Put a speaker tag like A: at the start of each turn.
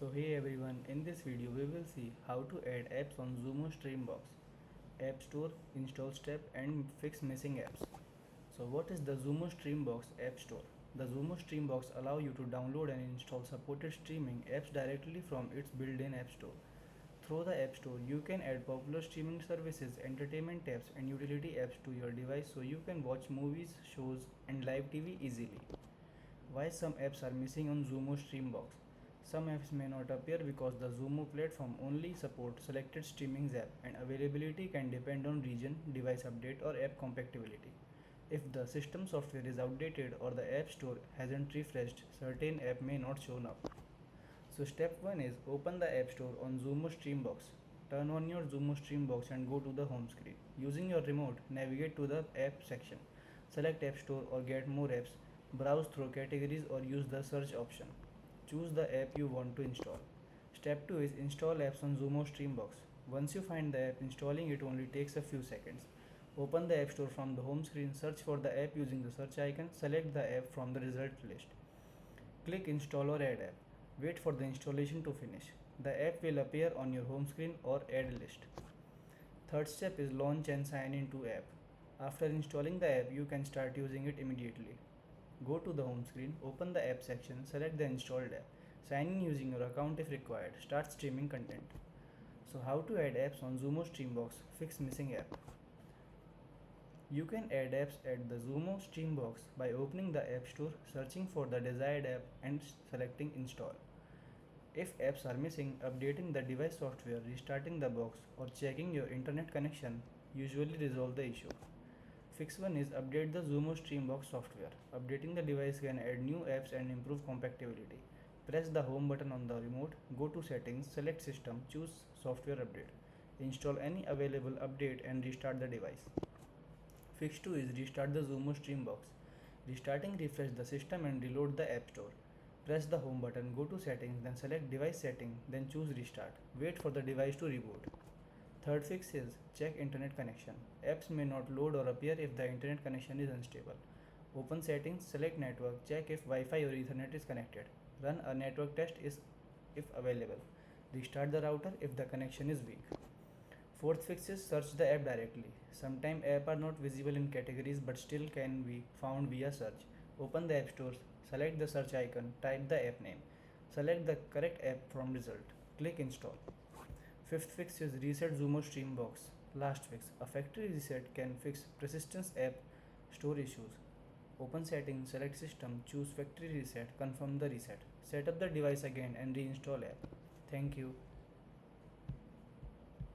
A: So hey everyone, in this video we will see how to add apps on Xumo Stream Box, App Store, install step and fix missing apps. So what is the Xumo Stream Box App Store? The Xumo Stream Box allow you to download and install supported streaming apps directly from its built-in App Store. Through the App Store, you can add popular streaming services, entertainment apps and utility apps to your device so you can watch movies, shows and live TV easily. Why some apps are missing on Xumo Stream Box? Some apps may not appear because the Xumo platform only supports selected streaming apps and availability can depend on region, device update or app compatibility. If the system software is outdated or the app store hasn't refreshed, certain app may not show up. So step 1 is open the app store on Xumo Stream Box. Turn on your Xumo Stream Box and go to the home screen. Using your remote, navigate to the app section. Select app store or get more apps. Browse through categories or use the search option. Choose the app you want to install. Step 2 is install apps on Xumo Stream Box. Once you find the app, installing it only takes a few seconds. Open the app store from the home screen, search for the app using the search icon, select the app from the result list. Click install or add app. Wait for the installation to finish. The app will appear on your home screen or add list. Third step is launch and sign into app. After installing the app, you can start using it immediately. Go to the home screen, open the app section, select the installed app. Sign in using your account if required. Start streaming content. So how to add apps on Xumo Stream Box, fix missing app. You can add apps at the Xumo Stream Box by opening the app store, searching for the desired app and selecting install. If apps are missing, updating the device software, restarting the box or checking your internet connection usually resolve the issue. Fix 1 is update the Xumo Stream Box software. Updating the device can add new apps and improve compatibility. Press the home button on the remote, go to settings, select system, choose software update. Install any available update and restart the device. Fix 2 is restart the Xumo Stream Box. Restarting refresh the system and reload the app store. Press the home button, go to settings, then select device setting, then choose restart. Wait for the device to reboot. Third fix is check internet connection. Apps may not load or appear if the internet connection is unstable. Open settings, select network, check if Wi-Fi or Ethernet is connected. Run a network test if available. Restart the router if the connection is weak. Fourth fix is search the app directly. Sometimes apps are not visible in categories but still can be found via search. Open the app store, select the search icon, type the app name. Select the correct app from result. Click install. Fifth fix is reset Xumo Stream Box. Last fix, a factory reset can fix persistence app store issues. Open settings, select system, choose factory reset, confirm the reset. Set up the device again and reinstall app. Thank you.